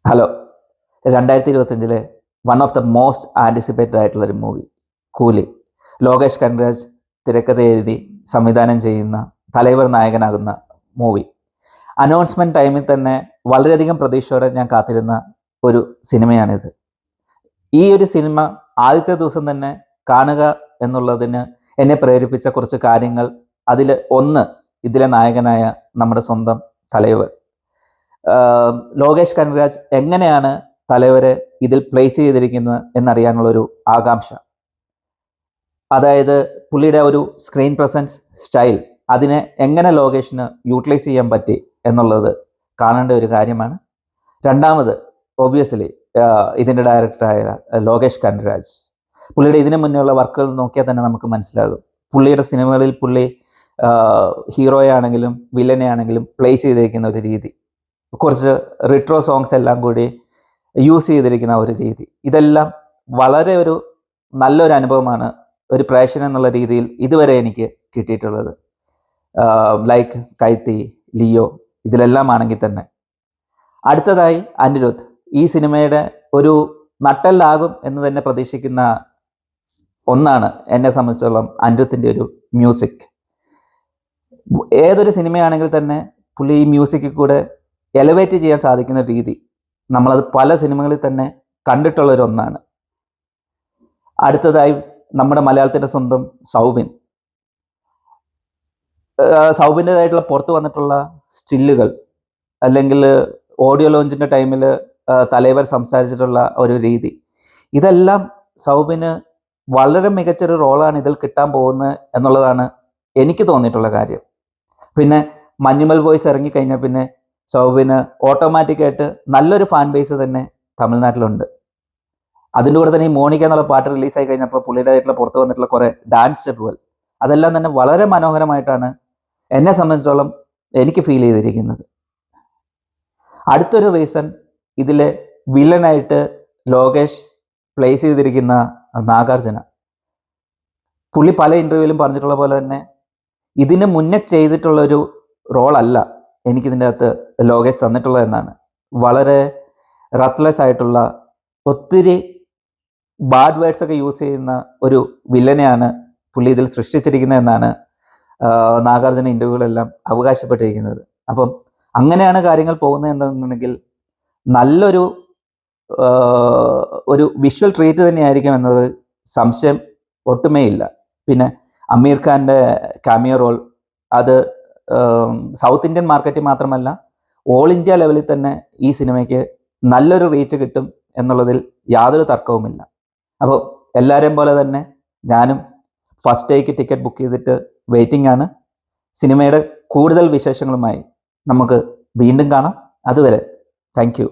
Hello. 2025 one of the most anticipated ആയിട്ടുള്ളൊരു movie കൂലി. ലോകേഷ് കനകരാജ് തിരക്കഥ എഴുതി സംവിധാനം ചെയ്യുന്ന തലൈവർ നായകനാകുന്ന മൂവി. അനൗൺസ്മെൻറ്റ് ടൈമിൽ തന്നെ വളരെയധികം പ്രതീക്ഷയോടെ ഞാൻ കാത്തിരുന്ന ഒരു സിനിമയാണിത്. ഈ ഒരു സിനിമ ആദ്യത്തെ ദിവസം തന്നെ കാണുക എന്നുള്ളതിന് എന്നെ പ്രേരിപ്പിച്ച കുറച്ച് കാര്യങ്ങൾ, അതിൽ ഒന്ന് ഇതിലെ നായകനായ നമ്മുടെ സ്വന്തം തലൈവർ ലോകേഷ് കനകരാജ് എങ്ങനെയാണ് തലൈവരെ ഇതിൽ പ്ലേസ് ചെയ്തിരിക്കുന്നത് എന്നറിയാനുള്ളൊരു ആകാംക്ഷ. അതായത് പുള്ളിയുടെ ഒരു സ്ക്രീൻ പ്രസൻസ് സ്റ്റൈൽ, അതിനെ എങ്ങനെ ലോകേഷിന് യൂട്ടിലൈസ് ചെയ്യാൻ പറ്റി എന്നുള്ളത് കാണേണ്ട ഒരു കാര്യമാണ്. രണ്ടാമത് ഒബ്വിയസ്ലി ഇതിൻ്റെ ഡയറക്ടറായ ലോകേഷ് കനകരാജ്, പുള്ളിയുടെ ഇതിനു മുന്നേയുള്ള വർക്കുകൾ നോക്കിയാൽ തന്നെ നമുക്ക് മനസ്സിലാകും. പുള്ളിയുടെ സിനിമകളിൽ പുള്ളി ഹീറോയാണെങ്കിലും വില്ലനെ ആണെങ്കിലും പ്ലേസ് ചെയ്തിരിക്കുന്ന ഒരു രീതി, കുറച്ച് റിട്രോ സോങ്സ് എല്ലാം കൂടി യൂസ് ചെയ്തിരിക്കുന്ന ഒരു രീതി, ഇതെല്ലാം വളരെ ഒരു നല്ലൊരു അനുഭവമാണ് ഒരു പ്രേക്ഷകൻ എന്നുള്ള രീതിയിൽ ഇതുവരെ എനിക്ക് കിട്ടിയിട്ടുള്ളത്. ലൈക്ക് കൈത്തി, ലിയോ, ഇതിലെല്ലാം ആണെങ്കിൽ തന്നെ. അടുത്തതായി അനിരുദ്ധ്. ഈ സിനിമയുടെ ഒരു നട്ടെല്ലാകും എന്ന് തന്നെ പ്രതീക്ഷിക്കുന്ന ഒന്നാണ് എന്നെ സംബന്ധിച്ചിടത്തോളം അനിരുദ്ധിൻ്റെ ഒരു മ്യൂസിക്. ഏതൊരു സിനിമയാണെങ്കിൽ തന്നെ പുള്ളി ഈ മ്യൂസിക്കിൽ കൂടെ എലവേറ്റ് ചെയ്യാൻ സാധിക്കുന്ന രീതി നമ്മളത് പല സിനിമകളിൽ തന്നെ കണ്ടിട്ടുള്ളൊരു ഒന്നാണ്. അടുത്തതായി നമ്മുടെ മലയാളത്തിൻ്റെ സ്വന്തം സൗബിൻ. സൗബിൻ്റെതായിട്ടുള്ള പുറത്ത് വന്നിട്ടുള്ള സ്റ്റില്ലുകൾ, അല്ലെങ്കിൽ ഓഡിയോ ലോഞ്ചിൻ്റെ ടൈമിൽ തലൈവർ സംസാരിച്ചിട്ടുള്ള ഒരു രീതി, ഇതെല്ലാം സൗബിന് വളരെ മികച്ചൊരു റോളാണ് ഇതിൽ കിട്ടാൻ പോകുന്നത് എന്നുള്ളതാണ് എനിക്ക് തോന്നിയിട്ടുള്ള കാര്യം. പിന്നെ മഞ്ഞുമൽ ബോയ്സ് ഇറങ്ങിക്കഴിഞ്ഞാൽ പിന്നെ സൗബിന് ഓട്ടോമാറ്റിക്കായിട്ട് നല്ലൊരു ഫാൻ ബേസ് തന്നെ തമിഴ്നാട്ടിലുണ്ട്. അതിൻ്റെ കൂടെ തന്നെ ഈ മോണിക്ക എന്നുള്ള പാട്ട് റിലീസായി കഴിഞ്ഞപ്പോൾ പുള്ളിയുടേതായിട്ടുള്ള പുറത്ത് വന്നിട്ടുള്ള കുറേ ഡാൻസ് സ്റ്റെപ്പുകൾ, അതെല്ലാം തന്നെ വളരെ മനോഹരമായിട്ടാണ് എന്നെ സംബന്ധിച്ചോളം എനിക്ക് ഫീൽ ചെയ്തിരിക്കുന്നത്. അടുത്തൊരു റീസൺ, ഇതിലെ വില്ലനായിട്ട് ലോകേഷ് പ്ലേസ് ചെയ്തിരിക്കുന്ന നാഗാർജുന. പുള്ളി പല ഇൻ്റർവ്യൂവിലും പറഞ്ഞിട്ടുള്ള പോലെ തന്നെ ഇതിന് മുന്നേ ചെയ്തിട്ടുള്ളൊരു റോളല്ല എനിക്കിതിൻ്റെ അകത്ത് ലോകേഷ് തന്നിട്ടുള്ളതെന്നാണ്. വളരെ റത്ത്ലെസ് ആയിട്ടുള്ള, ഒത്തിരി ബാഡ് വേർഡ്സൊക്കെ യൂസ് ചെയ്യുന്ന ഒരു വില്ലനെയാണ് പുള്ളി ഇതിൽ സൃഷ്ടിച്ചിരിക്കുന്നതെന്നാണ് നാഗാർജുന ഇൻ്റർവ്യൂകളെല്ലാം അവകാശപ്പെട്ടിരിക്കുന്നത്. അപ്പം അങ്ങനെയാണ് കാര്യങ്ങൾ പോകുന്നതെന്നുണ്ടെങ്കിൽ നല്ലൊരു ഒരു വിഷ്വൽ ട്രീറ്റ് തന്നെയായിരിക്കും എന്നത് സംശയം ഒട്ടുമേ ഇല്ല. പിന്നെ അമീർ ഖാൻ്റെ കാമിയോ റോൾ, അത് സൗത്ത് ഇന്ത്യൻ മാർക്കറ്റിൽ മാത്രമല്ല ഓൾ ഇന്ത്യ ലെവലിൽ തന്നെ ഈ സിനിമയ്ക്ക് നല്ലൊരു റീച്ച് കിട്ടും എന്നുള്ളതിൽ യാതൊരു തർക്കവുമില്ല. അപ്പോൾ എല്ലാവരെയും പോലെ തന്നെ ഞാനും ഫസ്റ്റ് ഡേക്ക് ടിക്കറ്റ് ബുക്ക് ചെയ്തിട്ട് വെയിറ്റിംഗ് ആണ്. സിനിമയുടെ കൂടുതൽ വിശേഷങ്ങളുമായി നമുക്ക് വീണ്ടും കാണാം. അതുവരെ താങ്ക് യു.